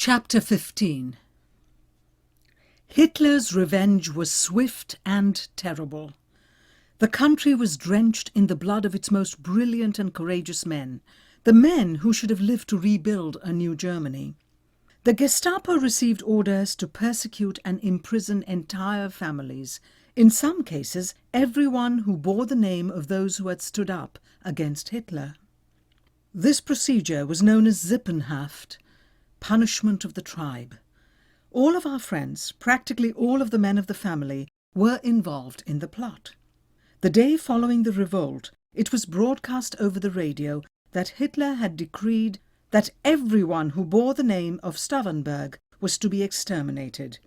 Chapter 15. Hitler's revenge was swift and terrible. The country was drenched in the blood of its most brilliant and courageous men, the men who should have lived to rebuild a new Germany. The Gestapo received orders to persecute and imprison entire families, in some cases everyone who bore the name of those who had stood up against Hitler. This procedure was known as Sippenhaft, punishment of the tribe. All of our friends, practically all of the men of the family, were involved in the plot. The day following the revolt, it was broadcast over the radio that Hitler had decreed that everyone who bore the name of Stauffenberg was to be exterminated.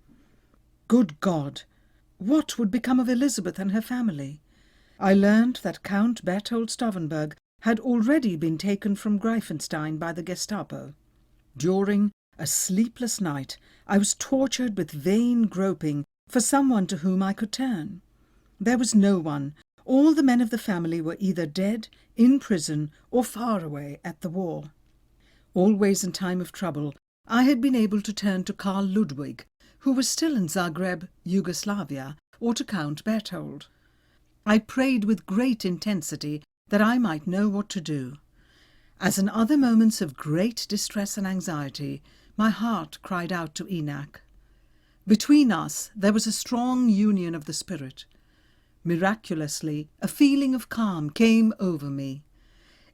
Good God! What would become of Elizabeth and her family? I learned that Count Berthold Stauffenberg had already been taken from Greifenstein by the Gestapo. During a sleepless night, I was tortured with vain groping for someone to whom I could turn. There was no one. All the men of the family were either dead, in prison, or far away at the war. Always in time of trouble, I had been able to turn to Karl Ludwig, who was still in Zagreb, Yugoslavia, or to Count Berthold. I prayed with great intensity that I might know what to do. As in other moments of great distress and anxiety, my heart cried out to Enoch. Between us there was a strong union of the spirit. Miraculously, a feeling of calm came over me.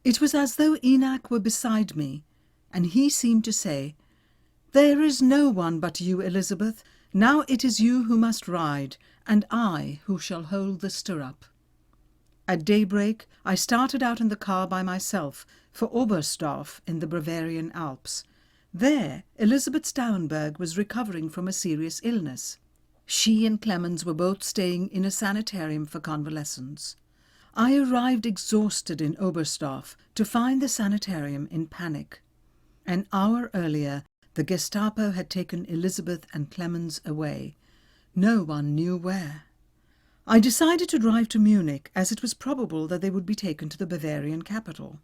It was as though Enoch were beside me, and he seemed to say, "There is no one but you, Elizabeth. Now it is you who must ride, and I who shall hold the stirrup." At daybreak, I started out in the car by myself for Oberstdorf in the Bavarian Alps. There, Elizabeth Stauffenberg was recovering from a serious illness. She and Clemens were both staying in a sanitarium for convalescents. I arrived exhausted in Oberstdorf to find the sanitarium in panic. An hour earlier, the Gestapo had taken Elizabeth and Clemens away. No one knew where. I decided to drive to Munich, as it was probable that they would be taken to the Bavarian capital.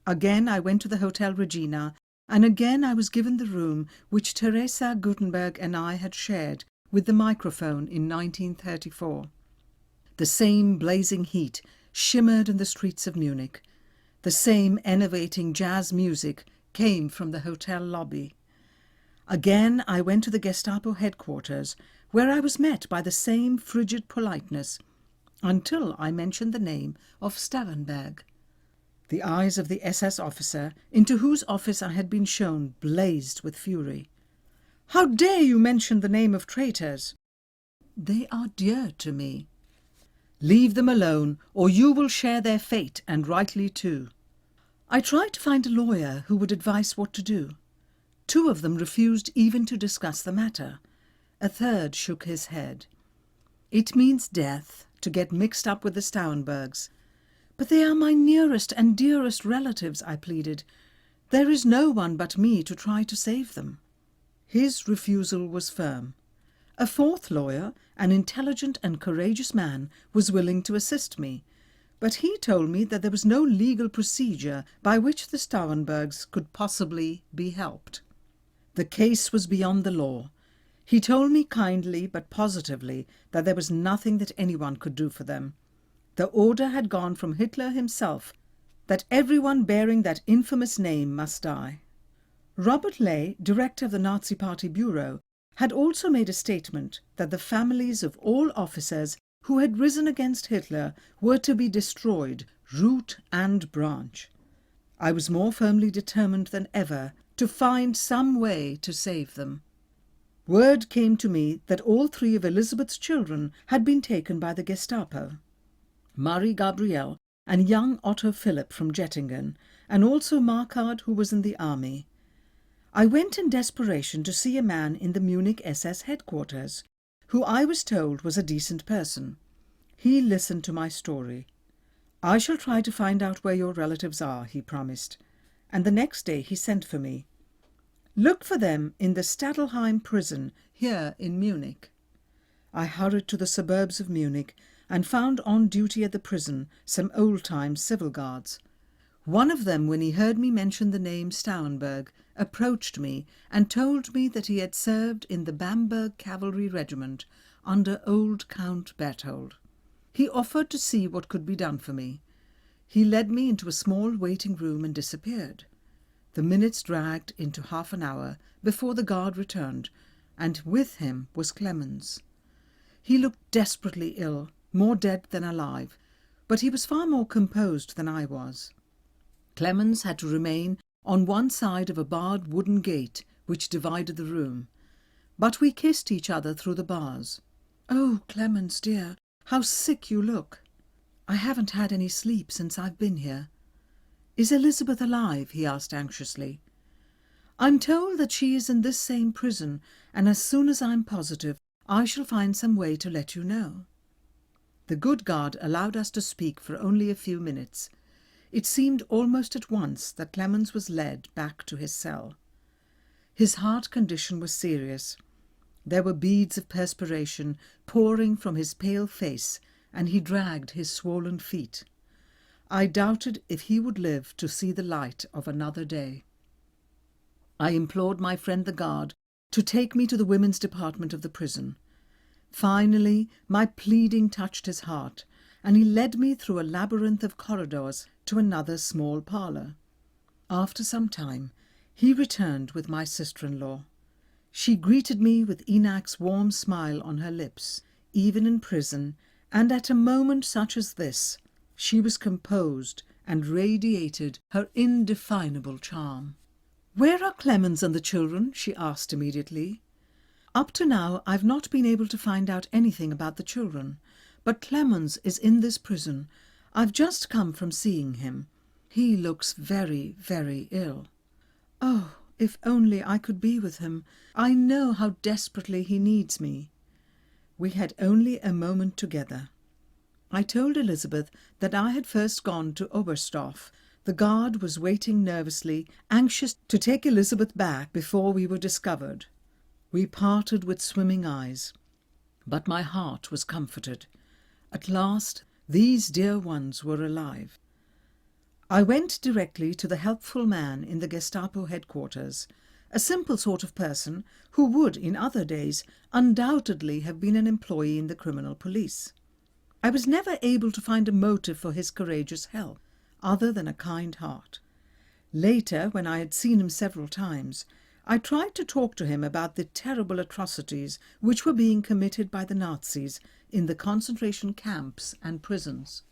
Again I went to the Hotel Regina, and again I was given the room which Teresa Gutenberg and I had shared with the microphone in 1934. The same blazing heat shimmered in the streets of Munich. The same enervating jazz music came from the hotel lobby. Again I went to the Gestapo headquarters, where I was met by the same frigid politeness, until I mentioned the name of Stauffenberg. The eyes of the SS officer, into whose office I had been shown, blazed with fury. "How dare you mention the name of traitors?" "They are dear to me." "Leave them alone, or you will share their fate, and rightly too." I tried to find a lawyer who would advise what to do. 2 of them refused even to discuss the matter. A third shook his head. "It means death to get mixed up with the Stauffenbergs." "But they are my nearest and dearest relatives," I pleaded. "There is no one but me to try to save them." His refusal was firm. A 4th lawyer, an intelligent and courageous man, was willing to assist me, but he told me that there was no legal procedure by which the Stauffenbergs could possibly be helped. The case was beyond the law. He told me kindly but positively that there was nothing that anyone could do for them. The order had gone from Hitler himself that everyone bearing that infamous name must die. Robert Ley, director of the Nazi Party Bureau, had also made a statement that the families of all officers who had risen against Hitler were to be destroyed, root and branch. I was more firmly determined than ever to find some way to save them. Word came to me that all 3 of Elizabeth's children had been taken by the Gestapo. Marie Gabrielle and young Otto Philipp from Jettingen, and also Markard, who was in the army. I went in desperation to see a man in the Munich SS headquarters, who I was told was a decent person. He listened to my story. "I shall try to find out where your relatives are," he promised, and the next day he sent for me. "Look for them in the Stadelheim prison, here in Munich." I hurried to the suburbs of Munich and found on duty at the prison some old-time civil guards. One of them, when he heard me mention the name Stauffenberg, approached me and told me that he had served in the Bamberg Cavalry Regiment under old Count Berthold. He offered to see what could be done for me. He led me into a small waiting room and disappeared. The minutes dragged into half an hour before the guard returned, and with him was Clemens. He looked desperately ill, more dead than alive, but he was far more composed than I was. Clemens had to remain on one side of a barred wooden gate which divided the room, but we kissed each other through the bars. "Oh, Clemens, dear, how sick you look." "I haven't had any sleep since I've been here." "Is Elizabeth alive?" he asked anxiously. "I'm told that she is in this same prison, and as soon as I'm positive, I shall find some way to let you know." The good guard allowed us to speak for only a few minutes. It seemed almost at once that Clemens was led back to his cell. His heart condition was serious. There were beads of perspiration pouring from his pale face, and he dragged his swollen feet. I doubted if he would live to see the light of another day. I implored my friend the guard to take me to the women's department of the prison. Finally, my pleading touched his heart, and he led me through a labyrinth of corridors to another small parlour. After some time, he returned with my sister-in-law. She greeted me with Enac's warm smile on her lips, even in prison, and at a moment such as this, she was composed and radiated her indefinable charm. "Where are Clemens and the children?" she asked immediately. "Up to now I've not been able to find out anything about the children, but Clemens is in this prison. I've just come from seeing him. He looks very, very ill. Oh, if only I could be with him. I know how desperately he needs me." We had only a moment together. I told Elizabeth that I had first gone to Oberstdorf. The guard was waiting nervously, anxious to take Elizabeth back before we were discovered. We parted with swimming eyes, but my heart was comforted. At last, these dear ones were alive. I went directly to the helpful man in the Gestapo headquarters, a simple sort of person who would, in other days, undoubtedly have been an employee in the criminal police. I was never able to find a motive for his courageous help, other than a kind heart. Later, when I had seen him several times, I tried to talk to him about the terrible atrocities which were being committed by the Nazis in the concentration camps and prisons.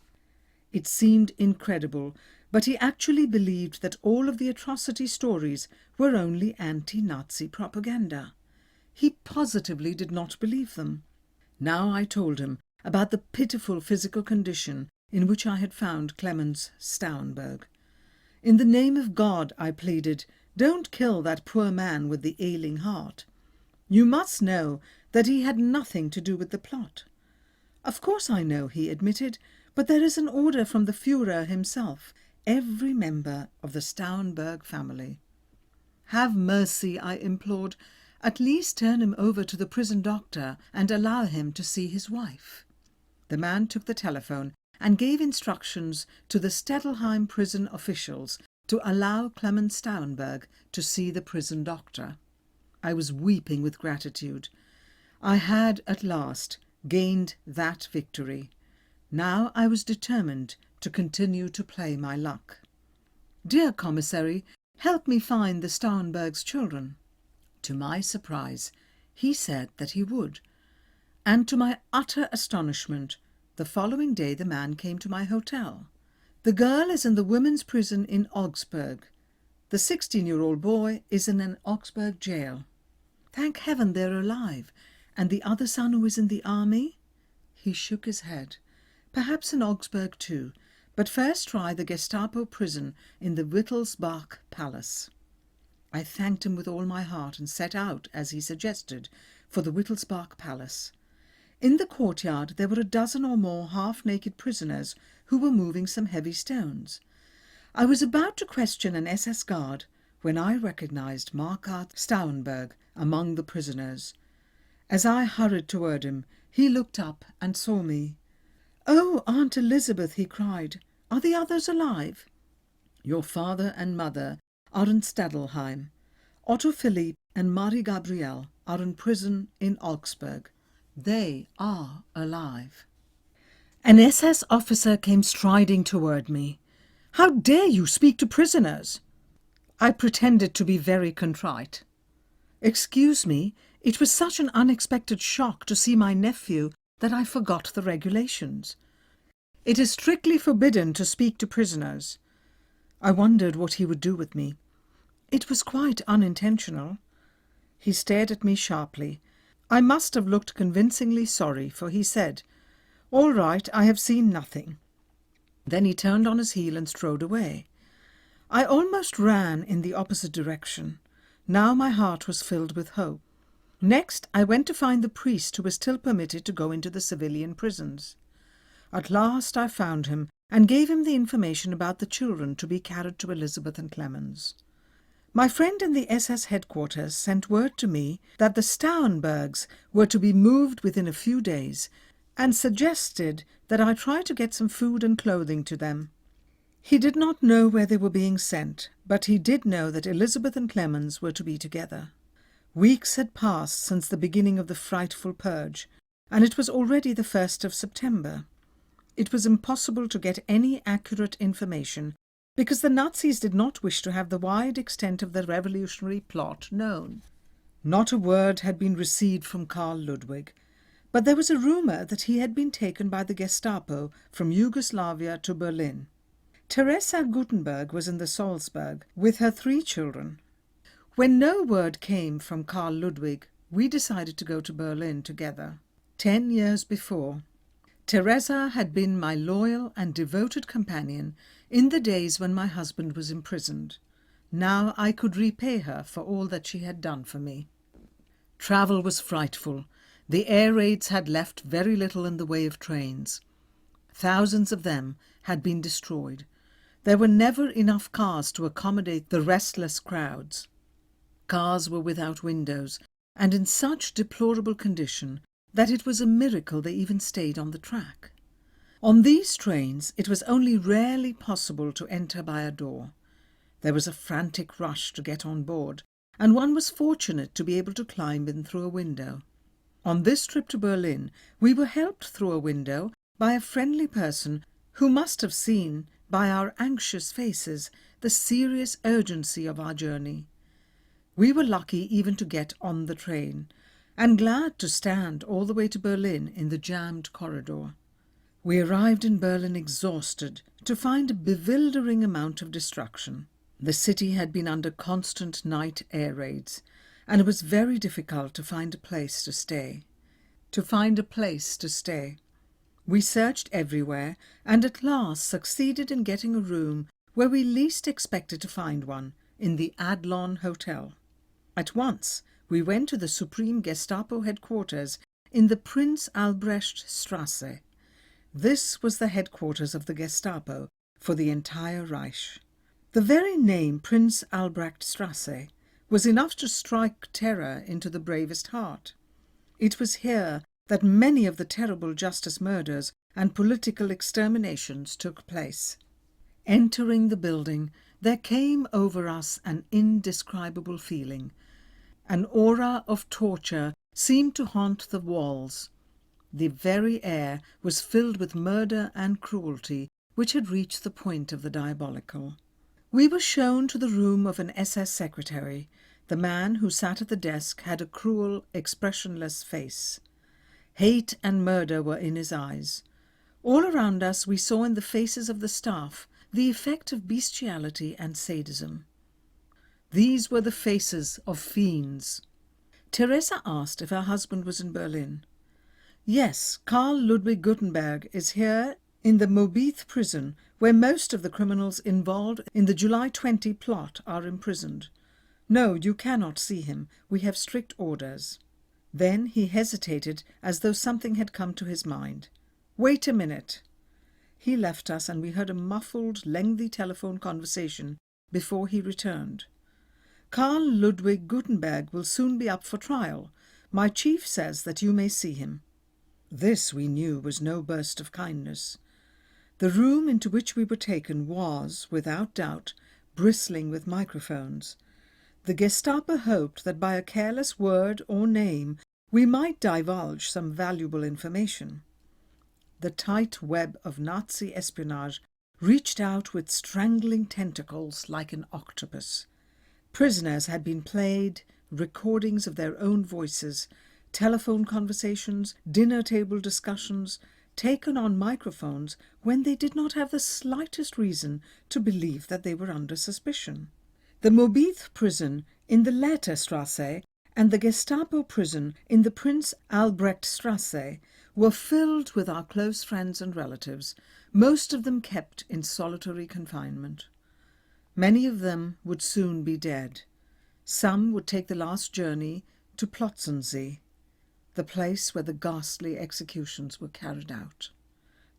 It seemed incredible, but he actually believed that all of the atrocity stories were only anti-Nazi propaganda. He positively did not believe them. Now I told him about the pitiful physical condition in which I had found Clemens Stauffenberg. "In the name of God," I pleaded, "don't kill that poor man with the ailing heart. You must know that he had nothing to do with the plot." "Of course I know," he admitted, "but there is an order from the Führer himself, every member of the Stauffenberg family." "Have mercy," I implored. "At least turn him over to the prison doctor and allow him to see his wife." The man took the telephone and gave instructions to the Stadelheim prison officials to allow Clemens Stauffenberg to see the prison doctor. I was weeping with gratitude. I had, at last, gained that victory. Now I was determined to continue to play my luck. "Dear Commissary, help me find the Stauffenberg's children." To my surprise, he said that he would. And to my utter astonishment, the following day the man came to my hotel. "The girl is in the women's prison in Augsburg. The 16-year-old boy is in an Augsburg jail." "Thank heaven they're alive. And the other son who is in the army?" He shook his head. "Perhaps in Augsburg too, but first try the Gestapo prison in the Wittelsbach Palace." I thanked him with all my heart and set out, as he suggested, for the Wittelsbach Palace. In the courtyard there were a dozen or more half-naked prisoners who were moving some heavy stones. I was about to question an SS guard when I recognized Markart Stauffenberg among the prisoners. As I hurried toward him, he looked up and saw me. "Oh, Aunt Elizabeth," he cried, "are the others alive?" "Your father and mother are in Stadelheim. Otto Philipp and Marie Gabrielle are in prison in Augsburg. They are alive. An SS officer came striding toward me. "How dare you speak to prisoners?" I pretended to be very contrite. "Excuse me, it was such an unexpected shock to see my nephew that I forgot the regulations. It is strictly forbidden to speak to prisoners." I wondered what he would do with me. It was quite unintentional. He stared at me sharply. I must have looked convincingly sorry, for he said, "All right, I have seen nothing." Then he turned on his heel and strode away. I almost ran in the opposite direction. Now my heart was filled with hope. Next, I went to find the priest who was still permitted to go into the civilian prisons. At last I found him and gave him the information about the children to be carried to Elizabeth and Clemens. My friend in the SS headquarters sent word to me that the Stauffenbergs were to be moved within a few days, and suggested that I try to get some food and clothing to them. He did not know where they were being sent, but he did know that Elizabeth and Clemens were to be together. Weeks had passed since the beginning of the frightful purge, and it was already the 1st of September. It was impossible to get any accurate information, because the Nazis did not wish to have the wide extent of the revolutionary plot known. Not a word had been received from Karl Ludwig, but there was a rumour that he had been taken by the Gestapo from Yugoslavia to Berlin. Teresa Gutenberg was in the Salzburg with her 3 children. When no word came from Karl Ludwig, we decided to go to Berlin together. 10 years before, Teresa had been my loyal and devoted companion in the days when my husband was imprisoned. Now I could repay her for all that she had done for me. Travel was frightful. The air raids had left very little in the way of trains. Thousands of them had been destroyed. There were never enough cars to accommodate the restless crowds. Cars were without windows, and in such deplorable condition that it was a miracle they even stayed on the track. On these trains it was only rarely possible to enter by a door. There was a frantic rush to get on board, and one was fortunate to be able to climb in through a window. On this trip to Berlin, we were helped through a window by a friendly person who must have seen, by our anxious faces, the serious urgency of our journey. We were lucky even to get on the train, and glad to stand all the way to Berlin in the jammed corridor. We arrived in Berlin exhausted, to find a bewildering amount of destruction. The city had been under constant night air raids, and it was very difficult to find a place to stay. We searched everywhere, and at last succeeded in getting a room where we least expected to find one, in the Adlon Hotel. At once we went to the Supreme Gestapo headquarters in the Prinz Albrecht Strasse. This was the headquarters of the Gestapo for the entire Reich. The very name Prinz Albrecht Strasse was enough to strike terror into the bravest heart. It was here that many of the terrible justice murders and political exterminations took place. Entering the building, there came over us an indescribable feeling. An aura of torture seemed to haunt the walls. The very air was filled with murder and cruelty which had reached the point of the diabolical. We were shown to the room of an SS secretary. The man who sat at the desk had a cruel, expressionless face. Hate and murder were in his eyes. All around us we saw in the faces of the staff the effect of bestiality and sadism. These were the faces of fiends. Teresa asked if her husband was in Berlin. Yes, Karl Ludwig Gutenberg is here in the Mobith prison, where most of the criminals involved in the July 20 plot are imprisoned. No, you cannot see him. We have strict orders. Then he hesitated, as though something had come to his mind. Wait a minute. He left us, and we heard a muffled, lengthy telephone conversation before he returned. Karl Ludwig Gutenberg will soon be up for trial. My chief says that you may see him. This, we knew, was no burst of kindness. The room into which we were taken was, without doubt, bristling with microphones. The Gestapo hoped that by a careless word or name we might divulge some valuable information. The tight web of Nazi espionage reached out with strangling tentacles like an octopus. Prisoners had been played recordings of their own voices, telephone conversations, dinner table discussions, taken on microphones when they did not have the slightest reason to believe that they were under suspicion. The Mobith prison in the Leiterstrasse and the Gestapo prison in the Prince Albrechtstrasse were filled with our close friends and relatives, most of them kept in solitary confinement. Many of them would soon be dead. Some would take the last journey to Plötzensee, the place where the ghastly executions were carried out.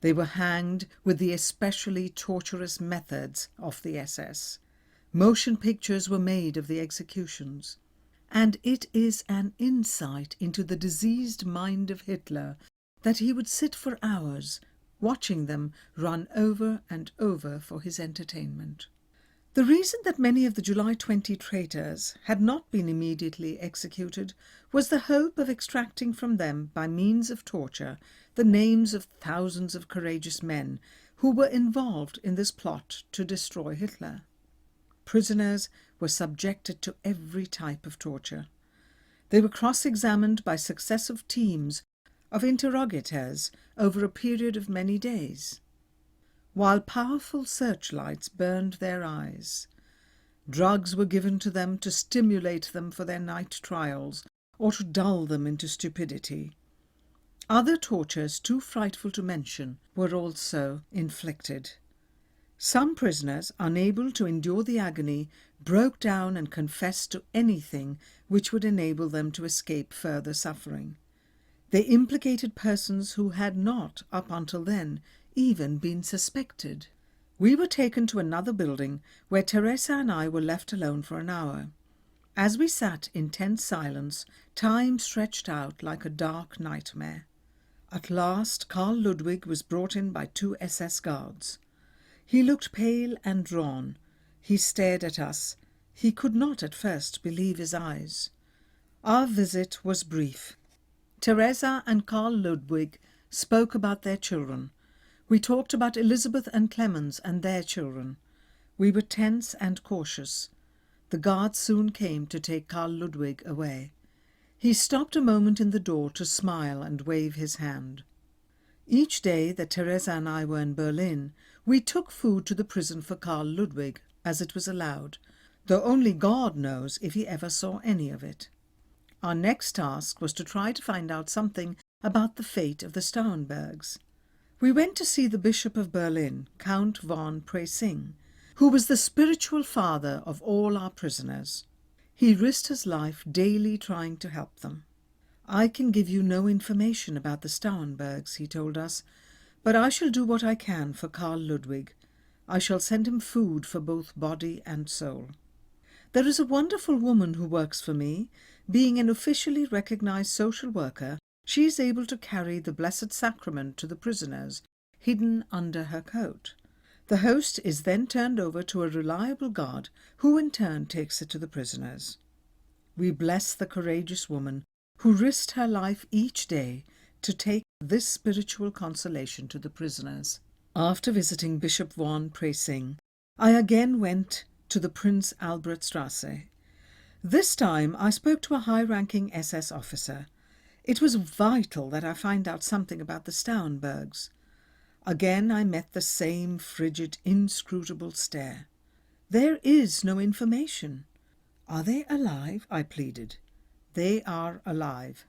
They were hanged with the especially torturous methods of the SS. Motion pictures were made of the executions. And it is an insight into the diseased mind of Hitler that he would sit for hours watching them run over and over for his entertainment. The reason that many of the July 20 traitors had not been immediately executed was the hope of extracting from them, by means of torture, the names of thousands of courageous men who were involved in this plot to destroy Hitler. Prisoners were subjected to every type of torture. They were cross-examined by successive teams of interrogators over a period of many days, while powerful searchlights burned their eyes. Drugs were given to them to stimulate them for their night trials or to dull them into stupidity. Other tortures, too frightful to mention, were also inflicted. Some prisoners, unable to endure the agony, broke down and confessed to anything which would enable them to escape further suffering. They implicated persons who had not, up until then, even been suspected. We were taken to another building where Teresa and I were left alone for an hour. As we sat in tense silence, time stretched out like a dark nightmare. At last Karl Ludwig was brought in by 2 SS guards. He looked pale and drawn. He stared at us. He could not at first believe his eyes. Our visit was brief. Teresa and Karl Ludwig spoke about their children. We talked about Elizabeth and Clemens and their children. We were tense and cautious. The guards soon came to take Karl Ludwig away. He stopped a moment in the door to smile and wave his hand. Each day that Teresa and I were in Berlin, we took food to the prison for Karl Ludwig, as it was allowed, though only God knows if he ever saw any of it. Our next task was to try to find out something about the fate of the Stauffenbergs. We went to see the Bishop of Berlin, Count von Preysing, who was the spiritual father of all our prisoners. He risked his life daily trying to help them. "I can give you no information about the Stauffenbergs," he told us, "but I shall do what I can for Karl Ludwig. I shall send him food for both body and soul. There is a wonderful woman who works for me. Being an officially recognized social worker, she is able to carry the Blessed Sacrament to the prisoners, hidden under her coat. The host is then turned over to a reliable guard, who in turn takes it to the prisoners. We bless the courageous woman who risked her life each day to take this spiritual consolation to the prisoners." After visiting Bishop von Preysing, I again went to the Prince Albrechtstrasse. This time I spoke to a high-ranking SS officer. It was vital that I find out something about the Stauffenbergs. Again I met the same frigid, inscrutable stare. "There is no information." "Are they alive?" I pleaded. "They are alive."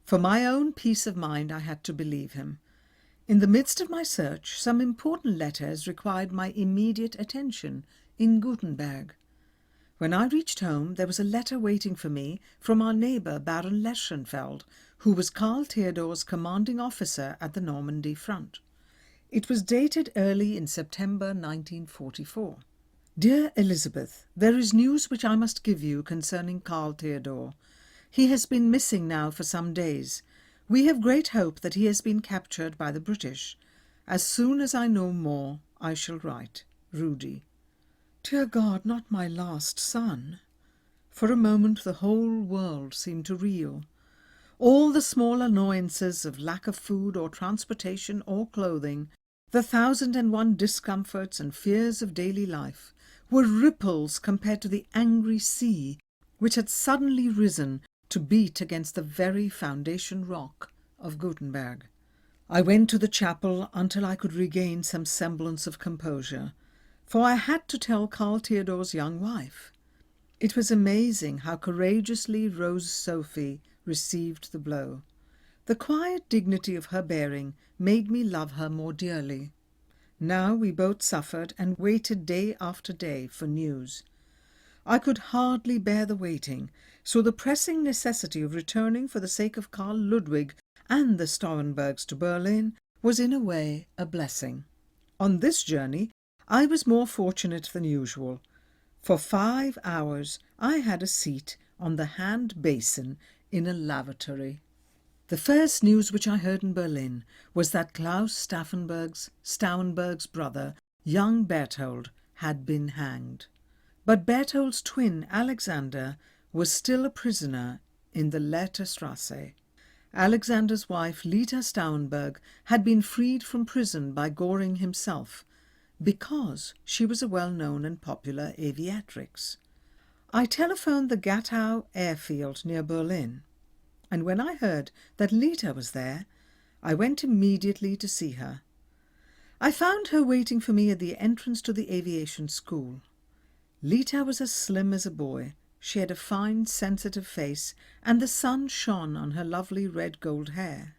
For my own peace of mind I had to believe him. In the midst of my search, some important letters required my immediate attention in Gutenberg. When I reached home, there was a letter waiting for me from our neighbour Baron Leschenfeld, who was Karl Theodor's commanding officer at the Normandy front. It was dated early in September 1944. "Dear Elizabeth, there is news which I must give you concerning Karl Theodor. He has been missing now for some days. We have great hope that he has been captured by the British. As soon as I know more, I shall write. Rudy." Dear God, not my last son. For a moment the whole world seemed to reel. All the small annoyances of lack of food or transportation or clothing, the 1,001 discomforts and fears of daily life, were ripples compared to the angry sea which had suddenly risen to beat against the very foundation rock of Gutenberg. I went to the chapel until I could regain some semblance of composure, for I had to tell Karl Theodor's young wife. It was amazing how courageously Rose Sophie received the blow. The quiet dignity of her bearing made me love her more dearly. Now we both suffered and waited day after day for news. I could hardly bear the waiting, so the pressing necessity of returning for the sake of Karl Ludwig and the Stauffenbergs to Berlin was in a way a blessing. On this journey I was more fortunate than usual. For 5 hours I had a seat on the hand basin in a lavatory. The first news which I heard in Berlin was that Klaus Stauffenberg's brother, young Berthold, had been hanged. But Berthold's twin, Alexander, was still a prisoner in the Lehrterstrasse. Alexander's wife, Lita Stauffenberg, had been freed from prison by Göring himself, because she was a well-known and popular aviatrix. I telephoned the Gatow airfield near Berlin, and when I heard that Lita was there, I went immediately to see her. I found her waiting for me at the entrance to the aviation school. Lita was as slim as a boy. She had a fine, sensitive face, and the sun shone on her lovely red-gold hair.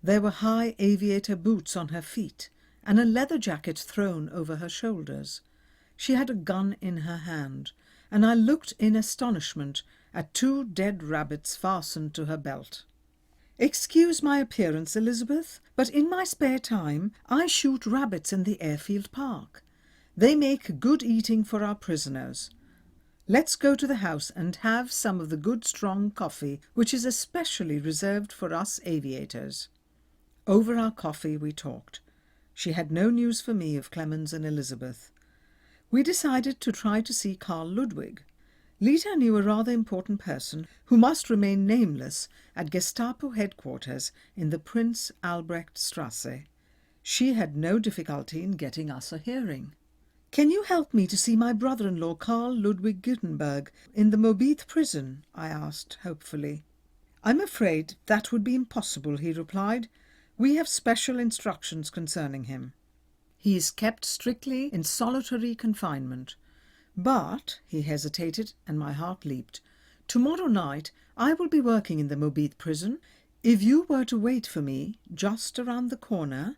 There were high aviator boots on her feet, and a leather jacket thrown over her shoulders. She had a gun in her hand, and I looked in astonishment at 2 dead rabbits fastened to her belt. "Excuse my appearance, Elizabeth, but in my spare time I shoot rabbits in the airfield park. They make good eating for our prisoners. Let's go to the house and have some of the good strong coffee which is especially reserved for us aviators." Over our coffee we talked. She had no news for me of Clemens and Elizabeth. We decided to try to see Karl Ludwig. Lita knew a rather important person who must remain nameless at Gestapo headquarters in the Prince Albrecht Strasse. She had no difficulty in getting us a hearing. "Can you help me to see my brother-in-law Karl Ludwig Gutenberg in the Moabit prison?" I asked hopefully. "I'm afraid that would be impossible," he replied. "We have special instructions concerning him. He is kept strictly in solitary confinement. But," he hesitated, and my heart leaped, "tomorrow night I will be working in the Moabit prison. If you were to wait for me just around the corner,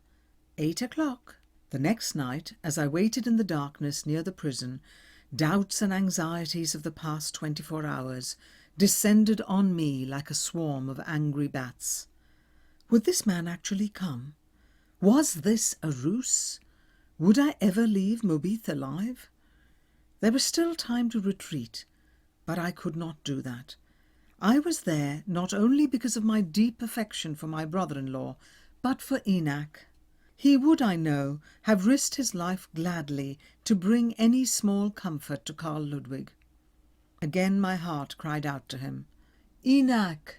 8 o'clock." The next night, as I waited in the darkness near the prison, doubts and anxieties of the past 24 hours descended on me like a swarm of angry bats. Would this man actually come? Was this a ruse? Would I ever leave Moabit alive? There was still time to retreat, but I could not do that. I was there not only because of my deep affection for my brother-in-law, but for Enoch. He would, I know, have risked his life gladly to bring any small comfort to Karl Ludwig. Again my heart cried out to him, "Enoch,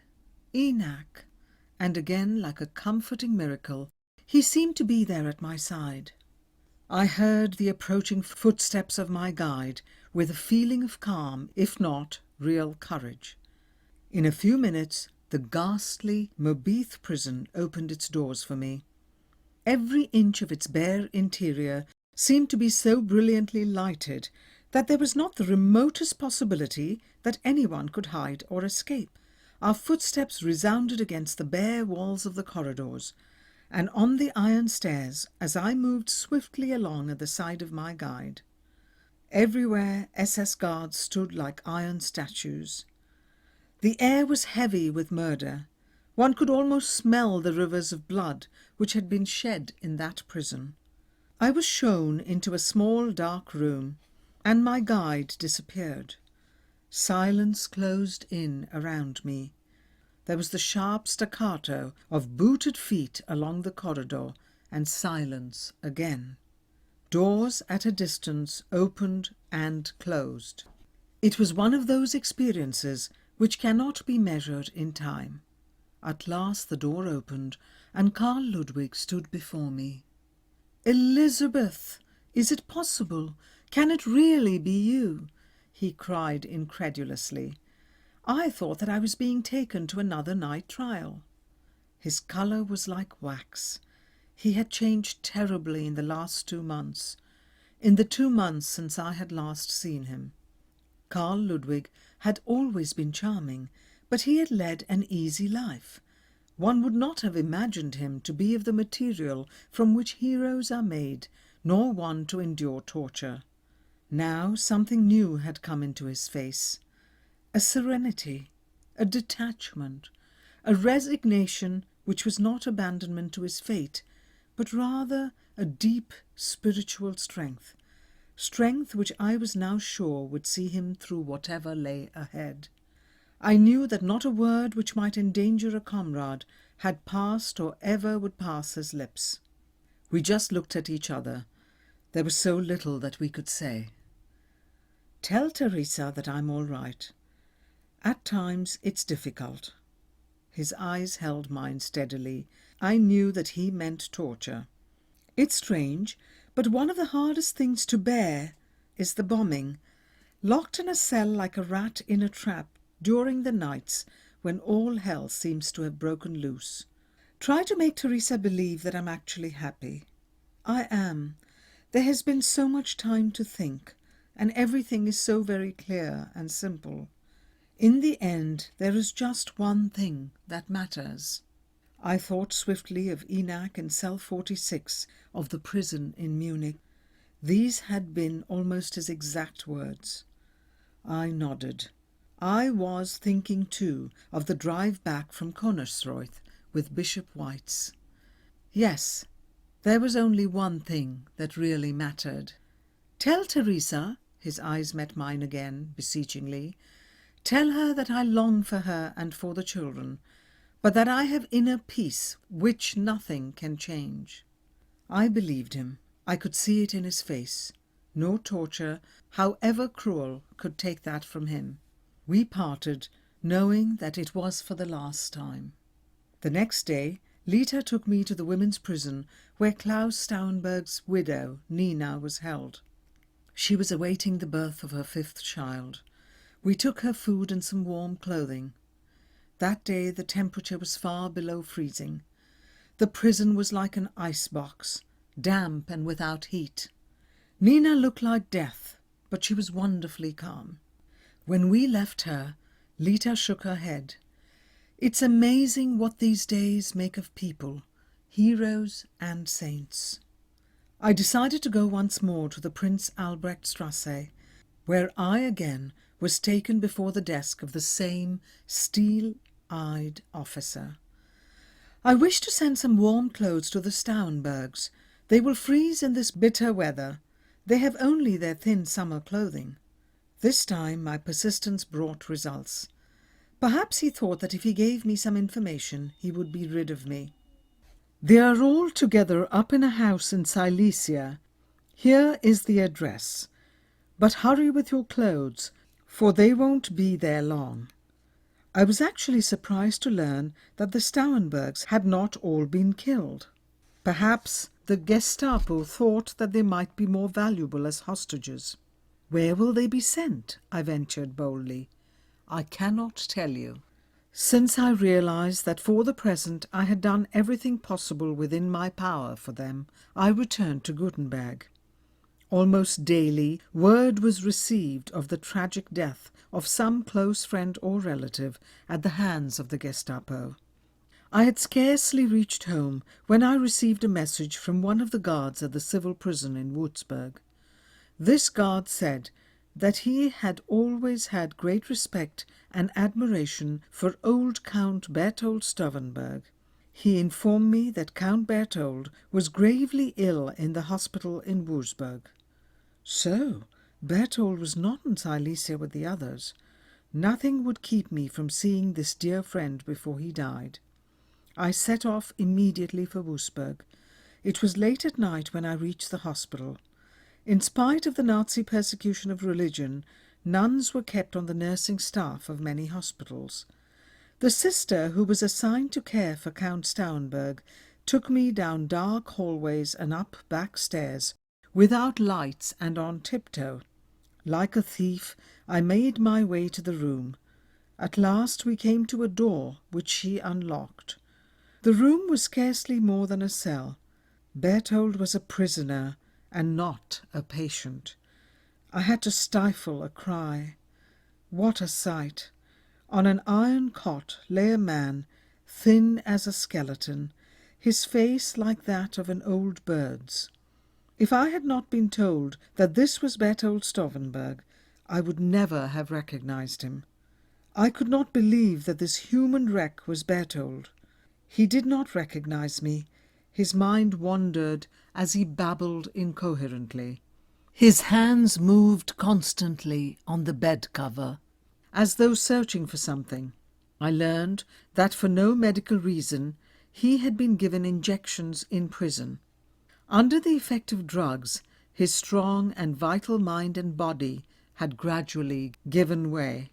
Enoch!" And again, like a comforting miracle, he seemed to be there at my side. I heard the approaching footsteps of my guide with a feeling of calm, if not real courage. In a few minutes, the ghastly Moabit prison opened its doors for me. Every inch of its bare interior seemed to be so brilliantly lighted that there was not the remotest possibility that anyone could hide or escape. Our footsteps resounded against the bare walls of the corridors, and on the iron stairs as I moved swiftly along at the side of my guide. Everywhere SS guards stood like iron statues. The air was heavy with murder. One could almost smell the rivers of blood which had been shed in that prison. I was shown into a small dark room, and my guide disappeared. Silence closed in around me. There was the sharp staccato of booted feet along the corridor, and silence again. Doors at a distance opened and closed. It was one of those experiences which cannot be measured in time. At last the door opened, and Carl Ludwig stood before me. "Elizabeth! Is it possible? Can it really be you?" he cried incredulously. "I thought that I was being taken to another night trial." His colour was like wax. He had changed terribly in the last 2 months, in the 2 months since I had last seen him. Carl Ludwig had always been charming, but he had led an easy life. One would not have imagined him to be of the material from which heroes are made, nor one to endure torture. Now something new had come into his face. A serenity, a detachment, a resignation which was not abandonment to his fate, but rather a deep spiritual strength, strength which I was now sure would see him through whatever lay ahead. I knew that not a word which might endanger a comrade had passed or ever would pass his lips. We just looked at each other. There was so little that we could say. "Tell Teresa that I'm all right. At times it's difficult." His eyes held mine steadily. I knew that he meant torture. "It's strange, but one of the hardest things to bear is the bombing. Locked in a cell like a rat in a trap during the nights when all hell seems to have broken loose. Try to make Teresa believe that I'm actually happy. I am. There has been so much time to think, and everything is so very clear and simple. In the end, there is just one thing that matters." I thought swiftly of Enoch in cell 46 of the prison in Munich. These had been almost his exact words. I nodded. I was thinking too of the drive back from Konnersreuth with Bishop White's. Yes, there was only one thing that really mattered. "Tell Teresa," his eyes met mine again, beseechingly, "tell her that I long for her and for the children, but that I have inner peace which nothing can change." I believed him. I could see it in his face. No torture, however cruel, could take that from him. We parted, knowing that it was for the last time. The next day, Lita took me to the women's prison where Klaus Stauffenberg's widow, Nina, was held. She was awaiting the birth of her 5th child. We took her food and some warm clothing. That day the temperature was far below freezing. The prison was like an icebox, damp and without heat. Nina looked like death, but she was wonderfully calm. When we left her, Lita shook her head. "It's amazing what these days make of people, heroes and saints." I decided to go once more to the Prince Albrecht Strasse, where I again was taken before the desk of the same steel-eyed officer. "I wish to send some warm clothes to the Stauffenbergs. They will freeze in this bitter weather. They have only their thin summer clothing." This time my persistence brought results. Perhaps he thought that if he gave me some information, he would be rid of me. "They are all together up in a house in Silesia. Here is the address. But hurry with your clothes, for they won't be there long." I was actually surprised to learn that the Stauffenbergs had not all been killed. Perhaps the Gestapo thought that they might be more valuable as hostages. "Where will they be sent?" I ventured boldly. "I cannot tell you." Since I realized that for the present I had done everything possible within my power for them, I returned to Gutenberg. Almost daily word was received of the tragic death of some close friend or relative at the hands of the Gestapo. I had scarcely reached home when I received a message from one of the guards at the civil prison in Würzburg. This guard said that he had always had great respect and admiration for old Count Berthold Stauffenberg. He informed me that Count Berthold was gravely ill in the hospital in Würzburg. So, Berthold was not in Silesia with the others. Nothing would keep me from seeing this dear friend before he died. I set off immediately for Würzburg. It was late at night when I reached the hospital. In spite of the Nazi persecution of religion, Nuns were kept on the nursing staff of many hospitals. The sister who was assigned to care for Count Stauffenberg took me down dark hallways and up back stairs, without lights and on tiptoe. Like a thief, I made my way to the room. At last we came to a door which she unlocked. The room was scarcely more than a cell. Berthold was a prisoner and not a patient. I had to stifle a cry. What a sight! On an iron cot lay a man, thin as a skeleton, his face like that of an old bird's. If I had not been told that this was Berthold Stauffenberg, I would never have recognized him. I could not believe that this human wreck was Berthold. He did not recognize me. His mind wandered as he babbled incoherently. His hands moved constantly on the bed cover, as though searching for something. I learned that for no medical reason he had been given injections in prison. Under the effect of drugs, his strong and vital mind and body had gradually given way.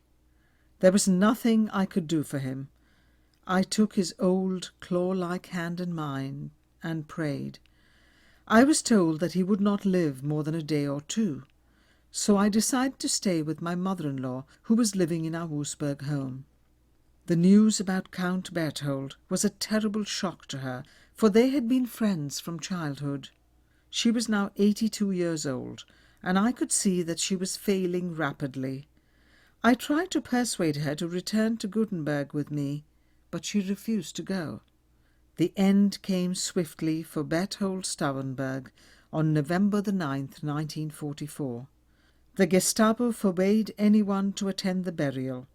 There was nothing I could do for him. I took his old claw-like hand in mine and prayed. I was told that he would not live more than a day or two, so I decided to stay with my mother-in-law, who was living in our Wurzburg home. The news about Count Berthold was a terrible shock to her, for they had been friends from childhood. She was now 82 years old, and I could see that she was failing rapidly. I tried to persuade her to return to Gutenberg with me, but she refused to go. The end came swiftly for Berthold Stauffenberg on November the 9th, 1944. The Gestapo forbade anyone to attend the burial,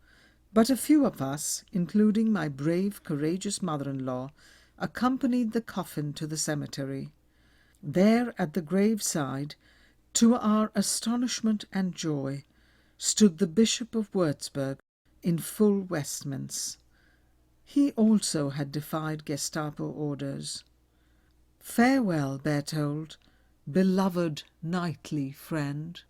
but a few of us, including my brave, courageous mother-in-law, accompanied the coffin to the cemetery. There at the graveside, to our astonishment and joy, stood the Bishop of Würzburg in full vestments. He also had defied Gestapo orders. Farewell, Berthold, beloved knightly friend.